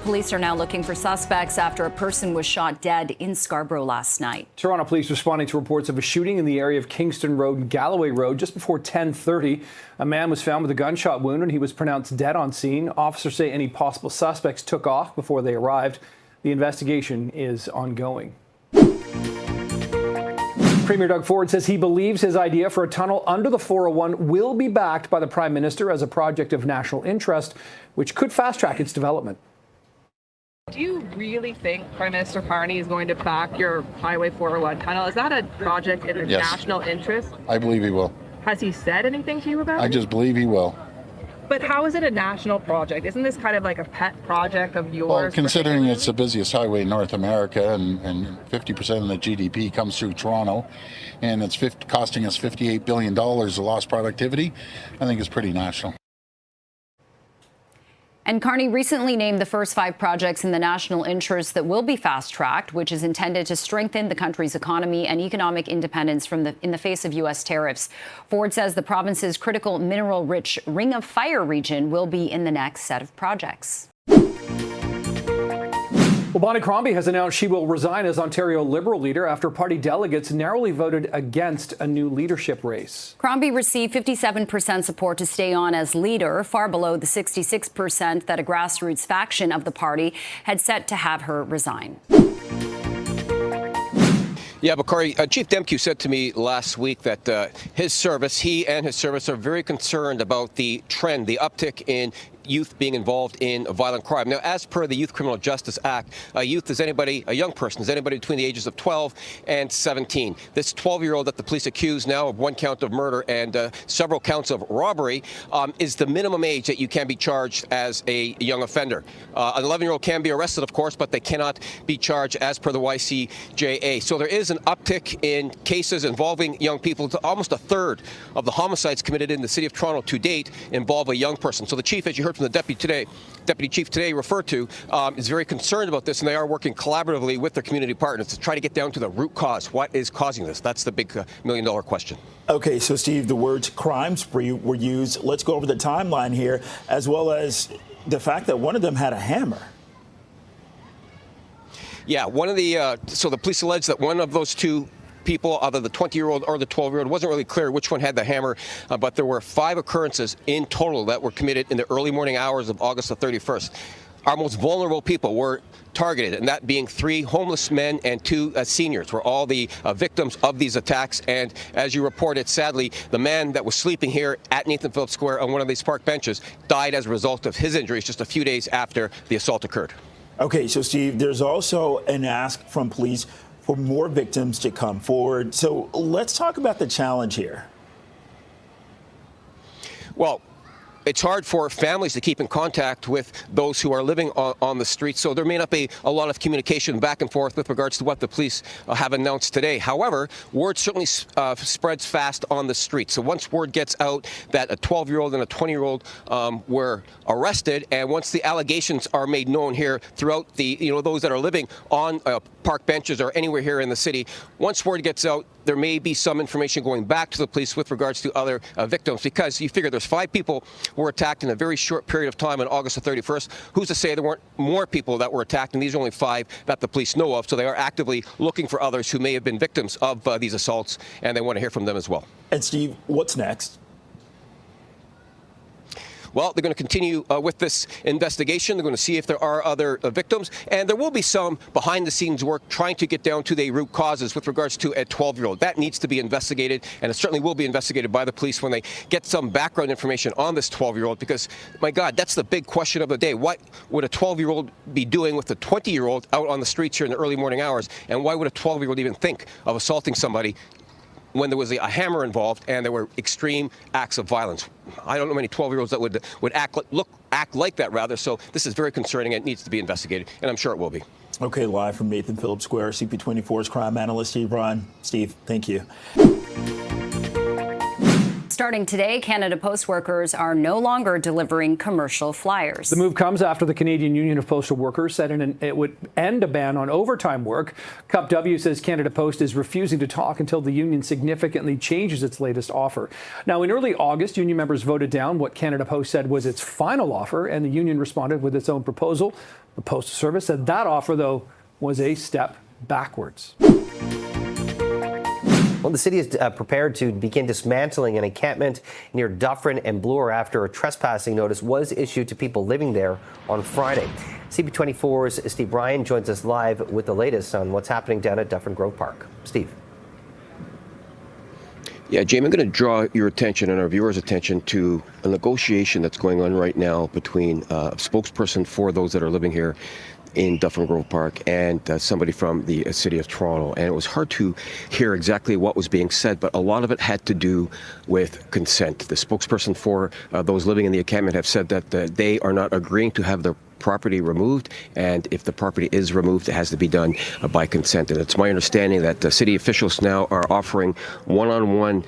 police are now looking for suspects after a person was shot dead in Scarborough last night. Toronto police responding to reports of a shooting in the area of Kingston Road and Galloway Road just before 10:30. A man was found with a gunshot wound and he was pronounced dead on scene. Officers say any possible suspects took off before they arrived. The investigation is ongoing. Premier Doug Ford says he believes his idea for a tunnel under the 401 will be backed by the Prime Minister as a project of national interest, which could fast-track its development. Do you really think Prime Minister Carney is going to back your Highway 401 tunnel? Is that a project in the national interest? I believe he will. Has he said anything to you about it? I just believe he will. But how is it a national project? Isn't this kind of like a pet project of yours? Well, considering it's the busiest highway in North America and 50% of the GDP comes through Toronto, and it's costing us $58 billion of lost productivity, I think it's pretty national. And Carney recently named the first 5 projects in the national interest that will be fast-tracked, which is intended to strengthen the country's economy and economic independence in the face of U.S. tariffs. Ford says the province's critical mineral-rich Ring of Fire region will be in the next set of projects. Well, Bonnie Crombie has announced she will resign as Ontario Liberal leader after party delegates narrowly voted against a new leadership race. Crombie received 57% support to stay on as leader, far below the 66% that a grassroots faction of the party had set to have her resign. Yeah, Bakari, Chief Demkew said to me last week that he and his service are very concerned about the trend, the uptick in youth being involved in violent crime. Now, as per the Youth Criminal Justice Act, a youth is anybody, a young person is anybody between the ages of 12 and 17. This 12-year-old that the police accuse now of 1 count of murder and several counts of robbery is the minimum age that you can be charged as a young offender. An 11-year-old can be arrested, of course, but they cannot be charged as per the YCJA. So there is an uptick in cases involving young people. Almost a third of the homicides committed in the city of Toronto to date involve a young person. So the chief, as you heard from the deputy chief today referred to, is very concerned about this, and they are working collaboratively with their community partners to try to get down to the root cause. What is causing this? That's the big million-dollar question. Okay, so Steve, the words crime spree were used. Let's go over the timeline here, as well as the fact that one of them had a hammer. Yeah, so the police allege that one of those two people, either the 20-year-old or the 12-year-old, wasn't really clear which one had the hammer, but there were 5 occurrences in total that were committed in the early morning hours of August the 31st. Our most vulnerable people were targeted, and that being 3 homeless men and 2 seniors were all the victims of these attacks. And as you reported, sadly, the man that was sleeping here at Nathan Phillips Square on one of these park benches died as a result of his injuries just a few days after the assault occurred. Okay, so Steve, there's also an ask from police for more victims to come forward. So let's talk about the challenge here. Well, it's hard for families to keep in contact with those who are living on the streets, so there may not be a lot of communication back and forth with regards to what the police have announced today. However, word certainly spreads fast on the street. So once word gets out that a 12-year-old and a 20-year-old were arrested, and once the allegations are made known here throughout those that are living on park benches or anywhere here in the city, once word gets out, there may be some information going back to the police with regards to other victims, because you figure there's 5 people who were attacked in a very short period of time on August the 31st. Who's to say there weren't more people that were attacked, and these are only 5 that the police know of, so they are actively looking for others who may have been victims of these assaults, and they want to hear from them as well. And Steve, what's next? Well, they're going to continue with this investigation. They're going to see if there are other victims, and there will be some behind-the-scenes work trying to get down to the root causes with regards to a 12-year-old. That needs to be investigated, and it certainly will be investigated by the police when they get some background information on this 12-year-old, because, my God, that's the big question of the day. What would a 12-year-old be doing with a 20-year-old out on the streets here in the early morning hours, and why would a 12-year-old even think of assaulting somebody when there was a hammer involved and there were extreme acts of violence? I don't know many 12-year-olds that would act like that, rather. So this is very concerning. It needs to be investigated, and I'm sure it will be. Okay, live from Nathan Phillips Square, CP24's crime analyst Steve Ryan. Steve, thank you. Starting today, Canada Post workers are no longer delivering commercial flyers. The move comes after the Canadian Union of Postal Workers said it would end a ban on overtime work. Cup W says Canada Post is refusing to talk until the union significantly changes its latest offer. Now, in early August, union members voted down what Canada Post said was its final offer, and the union responded with its own proposal. The Postal Service said that offer, though, was a step backwards. Well, the city is prepared to begin dismantling an encampment near Dufferin and Bloor after a trespassing notice was issued to people living there on Friday. CP24's Steve Ryan joins us live with the latest on what's happening down at Dufferin Grove Park. Steve. Yeah, Jamie, I'm going to draw your attention and our viewers' attention to a negotiation that's going on right now between a spokesperson for those that are living here in Dufferin Grove Park and somebody from the City of Toronto. And it was hard to hear exactly what was being said, but a lot of it had to do with consent. The spokesperson for those living in the encampment have said that they are not agreeing to have their property removed, and if the property is removed, it has to be done by consent. And it's my understanding that city officials now are offering one-on-one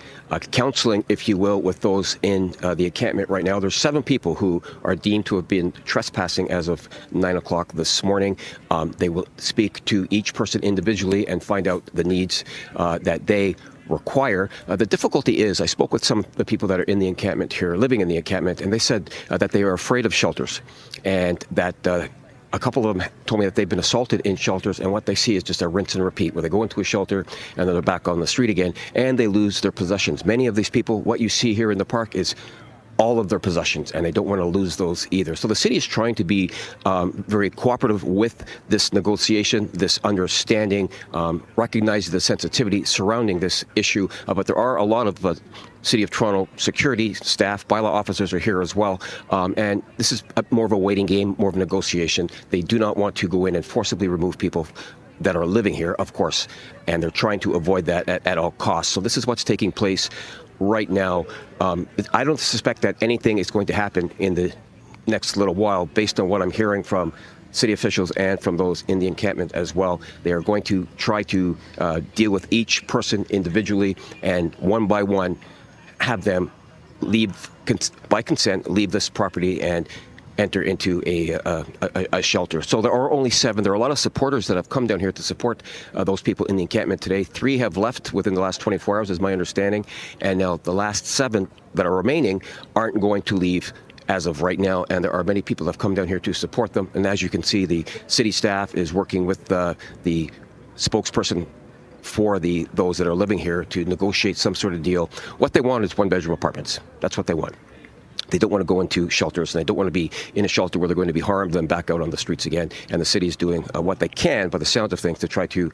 counseling, if you will, with those in the encampment right now. There's 7 people who are deemed to have been trespassing as of 9 o'clock this morning. They will speak to each person individually and find out the needs that they require. The difficulty is, I spoke with some of the people that are in the encampment here, living in the encampment, and they said that they are afraid of shelters, and that a couple of them told me that they've been assaulted in shelters, and what they see is just a rinse and repeat, where they go into a shelter and then they're back on the street again, and they lose their possessions. Many of these people, what you see here in the park is all of their possessions, and they don't want to lose those either. So the city is trying to be very cooperative with this negotiation, this understanding, recognize the sensitivity surrounding this issue. But there are a lot of City of Toronto security staff, bylaw officers are here as well. And this is more of a waiting game, more of a negotiation. They do not want to go in and forcibly remove people that are living here, of course, and they're trying to avoid that at all costs. So this is what's taking place right now. I don't suspect that anything is going to happen in the next little while, based on what I'm hearing from city officials and from those in the encampment as well. They are going to try to deal with each person individually, and one by one have them leave, by consent, leave this property and enter into a shelter. So there are only 7. There are a lot of supporters that have come down here to support those people in the encampment today. 3 have left within the last 24 hours, is my understanding. And now the last 7 that are remaining aren't going to leave as of right now. And there are many people that have come down here to support them. And as you can see, the city staff is working with the spokesperson for those that are living here to negotiate some sort of deal. What they want is 1-bedroom apartments. That's what they want. They don't want to go into shelters, and they don't want to be in a shelter where they're going to be harmed and back out on the streets again. And the city is doing what they can, by the sound of things, to try to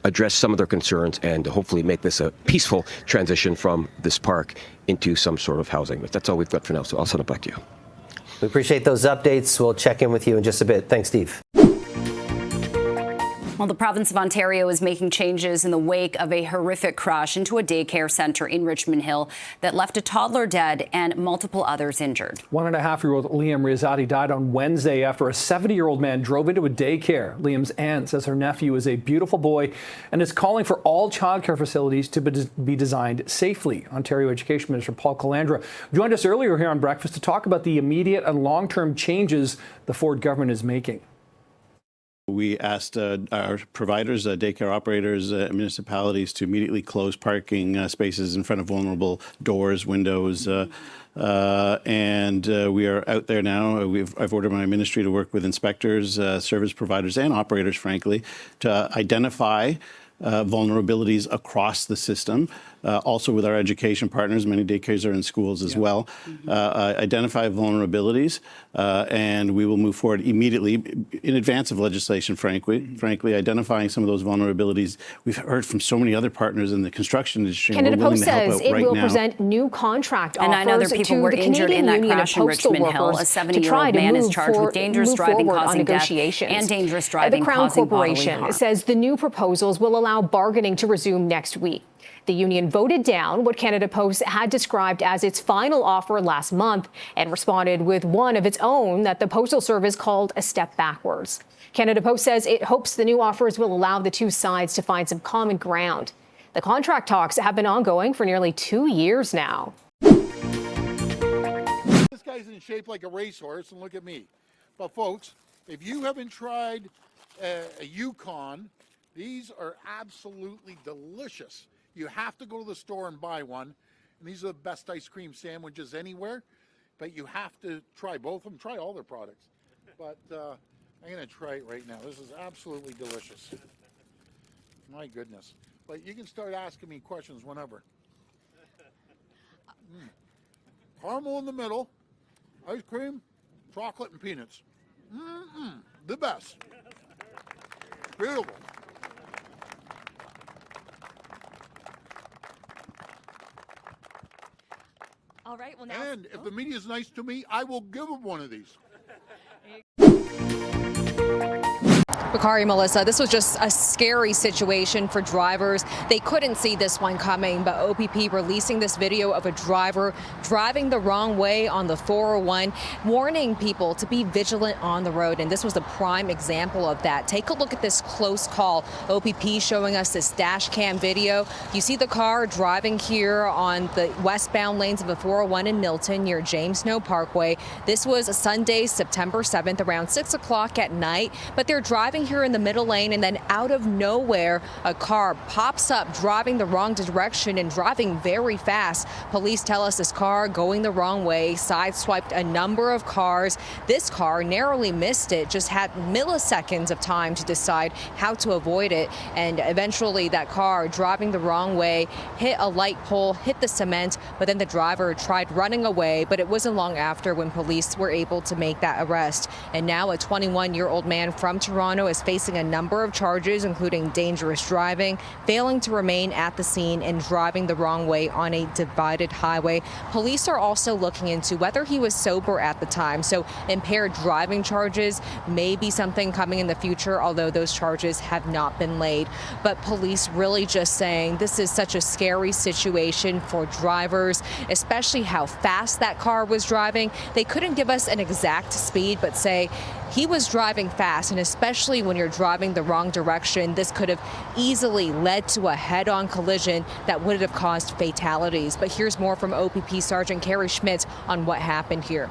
address some of their concerns and hopefully make this a peaceful transition from this park into some sort of housing. But that's all we've got for now, so I'll send it back to you. We appreciate those updates. We'll check in with you in just a bit. Thanks, Steve. Well, the province of Ontario is making changes in the wake of a horrific crash into a daycare centre in Richmond Hill that left a toddler dead and multiple others injured. 1.5-year-old Liam Rizadi died on Wednesday after a 70-year-old man drove into a daycare. Liam's aunt says her nephew is a beautiful boy and is calling for all childcare facilities to be designed safely. Ontario Education Minister Paul Calandra joined us earlier here on Breakfast to talk about the immediate and long-term changes the Ford government is making. We asked our providers, daycare operators, municipalities to immediately close parking spaces in front of vulnerable doors, windows, and we are out there now. I've ordered my ministry to work with inspectors, service providers, and operators, frankly, to identify vulnerabilities across the system. Also with our education partners, many daycares are in schools as well. Identify vulnerabilities, and we will move forward immediately in advance of legislation, frankly, identifying some of those vulnerabilities. We've heard from so many other partners in the construction industry. Canada Post says it will now. Present new contract offers and 9 other people to were the injured Canadian in that Union crash of in Postal Richmond Hill. A Workers 70-year-old man is charged with dangerous driving causing death and dangerous driving the Crown causing bodily Corporation harm. says the new proposals will allow bargaining to resume next week. The union voted down what Canada Post had described as its final offer last month and responded with one of its own that the Postal Service called a step backwards. Canada Post says it hopes the new offers will allow the two sides to find some common ground. The contract talks have been ongoing for nearly 2 years now. This guy's in shape like a racehorse, and look at me. But folks, if you haven't tried a Yukon, these are absolutely delicious. You have to go to the store and buy one. And these are the best ice cream sandwiches anywhere. But you have to try both of them. Try all their products. But I'm going to try it right now. This is absolutely delicious. My goodness. But you can start asking me questions whenever. Caramel in the middle, ice cream, chocolate and peanuts. The best. Beautiful. All right, well now. And if the media is nice to me, I will give them one of these. Bakari, Melissa, this was just a scary situation for drivers. They couldn't see this one coming, but OPP releasing this video of a driver driving the wrong way on the 401, warning people to be vigilant on the road. And this was a prime example of that. Take a look at this close call. OPP showing us this dash cam video. You see the car driving here on the westbound lanes of the 401 in Milton near James Snow Parkway. This was Sunday, September 7th, around 6 o'clock at night, but they're driving here in the middle lane, and then out of nowhere a car pops up driving the wrong direction and driving very fast. Police tell us this car going the wrong way sideswiped a number of cars. This car narrowly missed it, just had milliseconds of time to decide how to avoid it, and eventually that car driving the wrong way hit a light pole, hit the cement, but then the driver tried running away. But it wasn't long after when police were able to make that arrest. And now a 21-year-old man from Toronto is facing a number of charges, including dangerous driving, failing to remain at the scene, and driving the wrong way on a divided highway. Police are also looking into whether he was sober at the time. So impaired driving charges may be something coming in the future, although those charges have not been laid. But police really just saying this is such a scary situation for drivers, especially how fast that car was driving. They couldn't give us an exact speed, but say he was driving fast, and especially when you're driving the wrong direction, this could have easily led to a head-on collision that would have caused fatalities. But here's more from OPP Sergeant Carrie Schmidt on what happened here.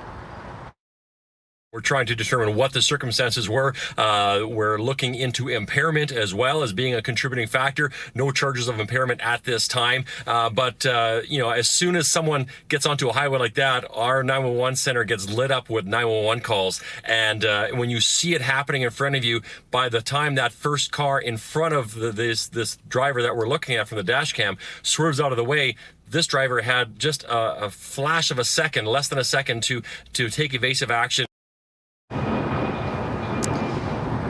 We're trying to determine what the circumstances were. We're looking into impairment as well as being a contributing factor. No charges of impairment at this time. But as soon as someone gets onto a highway like that, our 911 center gets lit up with 911 calls. And when you see it happening in front of you, by the time that first car in front of this driver that we're looking at from the dash cam swerves out of the way, this driver had just a flash of a second, less than a second, to take evasive action.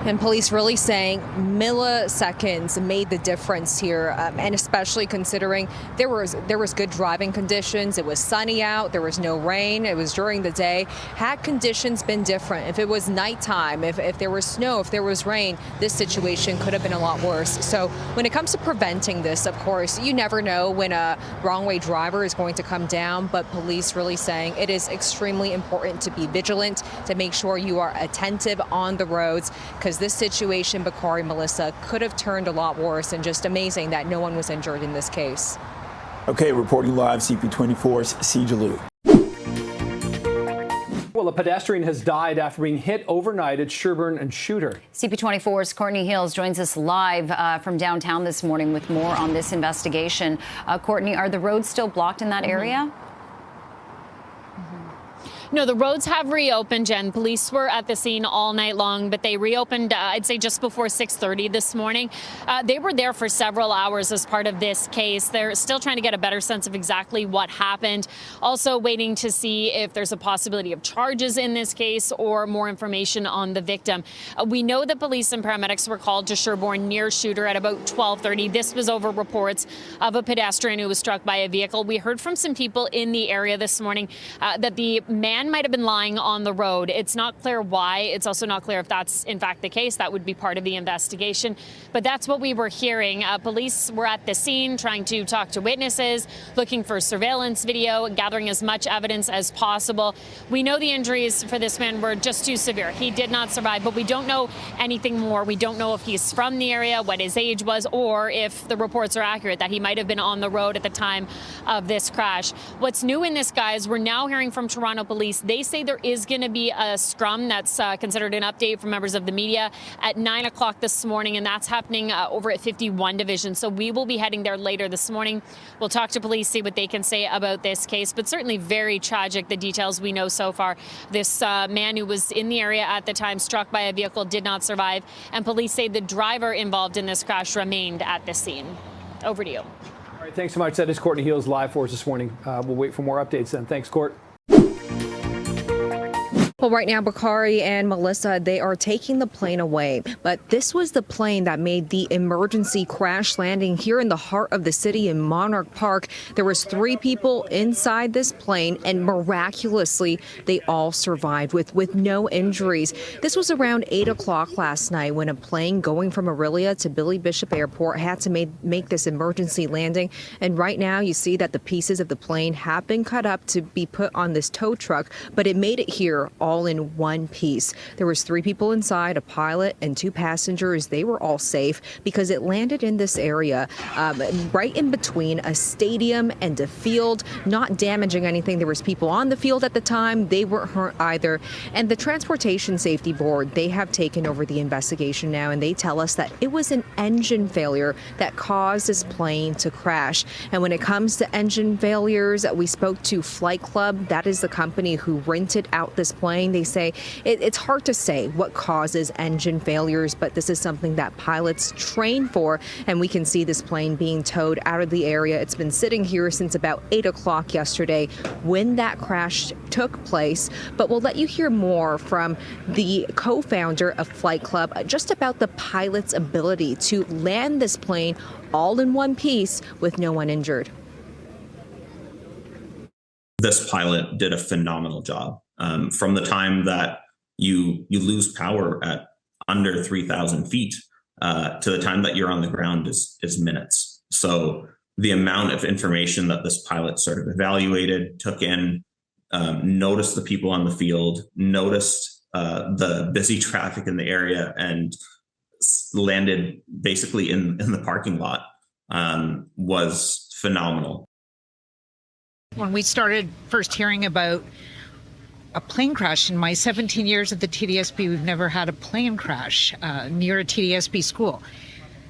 And police really saying milliseconds made the difference here, and especially considering there was good driving conditions. It was sunny out. There was no rain. It was during the day. Had conditions been different, if it was nighttime, if there was snow, if there was rain, this situation could have been a lot worse. So when it comes to preventing this, of course, you never know when a wrong way driver is going to come down. But police really saying it is extremely important to be vigilant, to make sure you are attentive on the roads, because this situation, Bakari, Melissa, could have turned a lot worse, and just amazing that no one was injured in this case. Okay, reporting live, CP24's Sijalu. Well, a pedestrian has died after being hit overnight at Sherbourne and Shooter. CP24's Courtney Hills joins us live from downtown this morning with more on this investigation. Courtney, are the roads still blocked in that area? No, the roads have reopened, Jen. Police were at the scene all night long, but they reopened, I'd say, just before 6:30 this morning. They were there for several hours as part of this case. They're still trying to get a better sense of exactly what happened. Also waiting to see if there's a possibility of charges in this case or more information on the victim. We know that police and paramedics were called to Sherbourne near Shooter at about 12:30. This was over reports of a pedestrian who was struck by a vehicle. We heard from some people in the area this morning that the man man might have been lying on the road. It's not clear why. It's also not clear if that's in fact the case. That would be part of the investigation. But that's what we were hearing. Police were at the scene trying to talk to witnesses, looking for surveillance video, gathering as much evidence as possible. We know the injuries for this man were just too severe. He did not survive, but we don't know anything more. We don't know if he's from the area, what his age was, or if the reports are accurate that he might have been on the road at the time of this crash. What's new in this, guys, we're now hearing from Toronto Police. They say there is going to be a scrum that's considered an update from members of the media at 9 o'clock this morning, and that's happening over at 51 Division. So we will be heading there later this morning. We'll talk to police, see what they can say about this case, but certainly very tragic, the details we know so far. This man who was in the area at the time, struck by a vehicle, did not survive, and police say the driver involved in this crash remained at the scene. Over to you. All right, thanks so much. That is Courtney Heels live for us this morning. We'll wait for more updates then. Thanks, Court. Well, right now, Bakari and Melissa, they are taking the plane away. But this was the plane that made the emergency crash landing here in the heart of the city in Monarch Park. There was 3 people inside this plane, and miraculously, they all survived with no injuries. This was around 8 o'clock last night when a plane going from Orillia to Billy Bishop Airport had to make this emergency landing. And right now, you see that the pieces of the plane have been cut up to be put on this tow truck, but it made it here all in one piece. There was 3 people inside, a pilot and 2 passengers. They were all safe because it landed in this area right in between a stadium and a field, not damaging anything. There was people on the field at the time. They weren't hurt either. And the Transportation Safety Board, they have taken over the investigation now, and they tell us that it was an engine failure that caused this plane to crash. And when it comes to engine failures, we spoke to Flight Club. That is the company who rented out this plane. They say it's hard to say what causes engine failures, but this is something that pilots train for, and we can see this plane being towed out of the area. It's been sitting here since about 8 o'clock yesterday when that crash took place. But we'll let you hear more from the co-founder of Flight Club just about the pilot's ability to land this plane all in one piece with no one injured. This pilot did a phenomenal job. From the time that you lose power at under 3,000 feet to the time that you're on the ground is minutes. So the amount of information that this pilot sort of evaluated, took in, noticed the people on the field, noticed the busy traffic in the area, and landed basically in the parking lot was phenomenal. When we started first hearing about a plane crash in my 17 years at the TDSB, we've never had a plane crash near a TDSB school.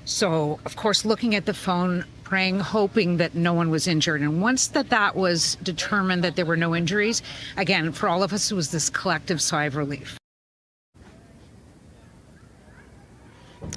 So, of course, looking at the phone, praying, hoping that no one was injured. And once that was determined that there were no injuries, again, for all of us, it was this collective sigh of relief.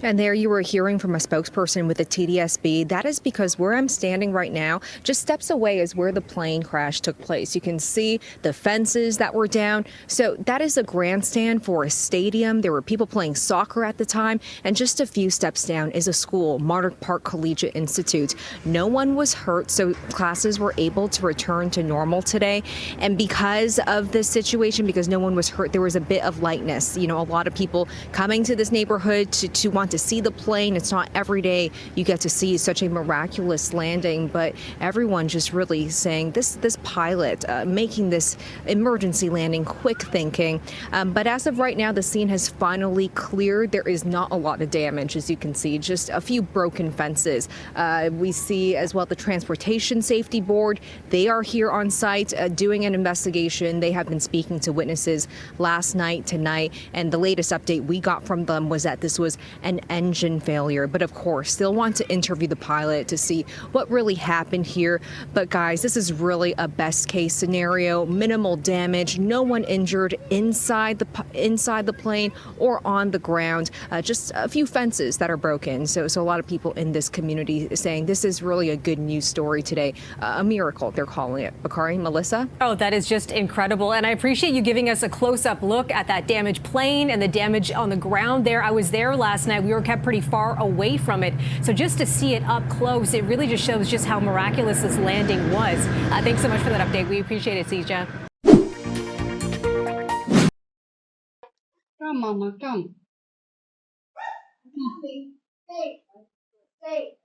And there you were hearing from a spokesperson with the TDSB. That is because where I'm standing right now, just steps away is where the plane crash took place. You can see the fences that were down. So that is a grandstand for a stadium. There were people playing soccer at the time. And just a few steps down is a school, Monarch Park Collegiate Institute. No one was hurt, so classes were able to return to normal today. And because of this situation, because no one was hurt, there was a bit of lightness. You know, a lot of people coming to this neighborhood to want to see the plane. It's not every day you get to see such a miraculous landing, but everyone just really saying this pilot making this emergency landing, quick thinking. But as of right now, the scene has finally cleared. There is not a lot of damage, as you can see, just a few broken fences. We see as well the Transportation Safety Board. They are here on site doing an investigation. They have been speaking to witnesses last night, tonight, and the latest update we got from them was that this was an engine failure. But of course, they'll want to interview the pilot to see what really happened here. But guys, this is really a best case scenario. Minimal damage, no one injured inside the plane or on the ground. Just a few fences that are broken. So a lot of people in this community saying this is really a good news story today. A miracle, they're calling it. Bakari, Melissa? Oh, that is just incredible. And I appreciate you giving us a close-up look at that damaged plane and the damage on the ground there. I was there last night. We were kept pretty far away from it. So just to see it up close, it really just shows just how miraculous this landing was. Thanks so much for that update. We appreciate it, Sija. mama, come. Hey.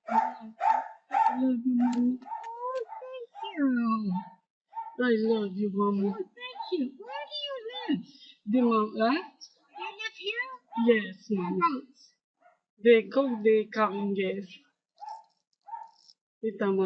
I love you, Mama. Oh, thank you. I love you, Mama. Oh, thank you. Where do you live? The Mama. You live here? Yes, Mama. They come, yes. Mama.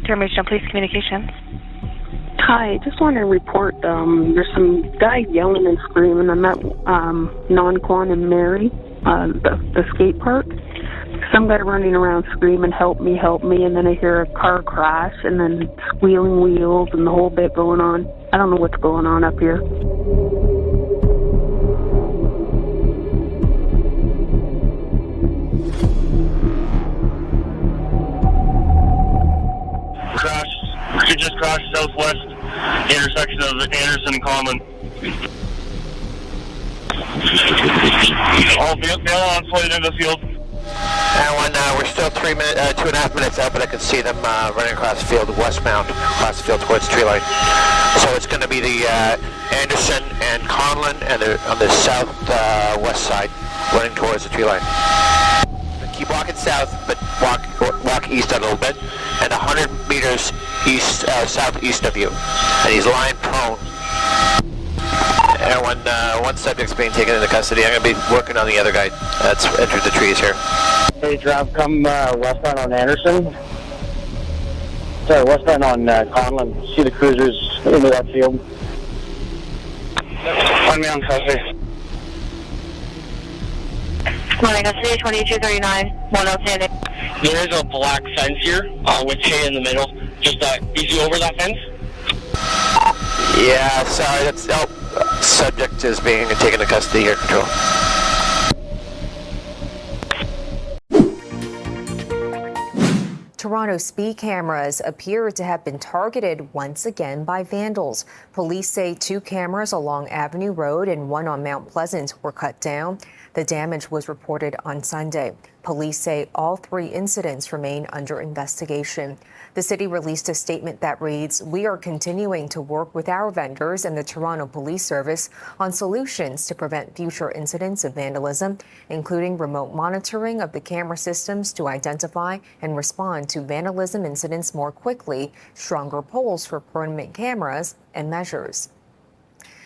Termination Police Communications. Hi, just want to report there's some guy yelling and screaming. I'm at Non-Quan and Mary, the skate park. Some guy running around screaming, help me, and then I hear a car crash and then squealing wheels and the whole bit going on. I don't know what's going on up here. She just crashed southwest, the intersection of Anderson and Common. All vehicle on flight into the field. And when we're still 2.5 minutes out, but I can see them running across the field westbound, across the field towards the tree line. So it's going to be the Anderson and Conlon, and they're on the southwest side, running towards the tree line. Keep walking south, but walk east a little bit, and 100 meters east, southeast of you. And he's lying prone. And when one subject's being taken into custody, I'm going to be working on the other guy that's entered the trees here. Hey, Trav, come westbound on Anderson. Sorry, westbound on Conlon. See the cruisers into that field. Find me on custody. Morning, custody 2239, 1 outstanding. There is a black fence here with hay in the middle. Just is he over that fence? Yeah, sorry, that's subject is being taken into custody here, Control. Toronto's speed cameras appear to have been targeted once again by vandals. Police say 2 cameras along Avenue Road and 1 on Mount Pleasant were cut down. The damage was reported on Sunday. Police say all 3 incidents remain under investigation. The city released a statement that reads, "We are continuing to work with our vendors and the Toronto Police Service on solutions to prevent future incidents of vandalism, including remote monitoring of the camera systems to identify and respond to vandalism incidents more quickly, stronger polls for permanent cameras, and measures."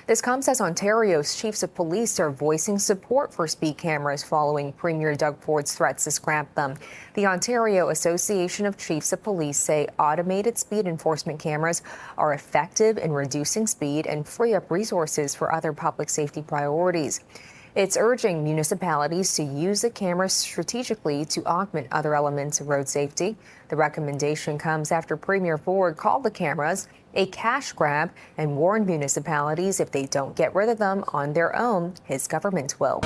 This comes as Ontario's chiefs of police are voicing support for speed cameras following Premier Doug Ford's threats to scrap them. The Ontario Association of Chiefs of Police say automated speed enforcement cameras are effective in reducing speed and free up resources for other public safety priorities. It's urging municipalities to use the cameras strategically to augment other elements of road safety. The recommendation comes after Premier Ford called the cameras a cash grab and warned municipalities if they don't get rid of them on their own, his government will.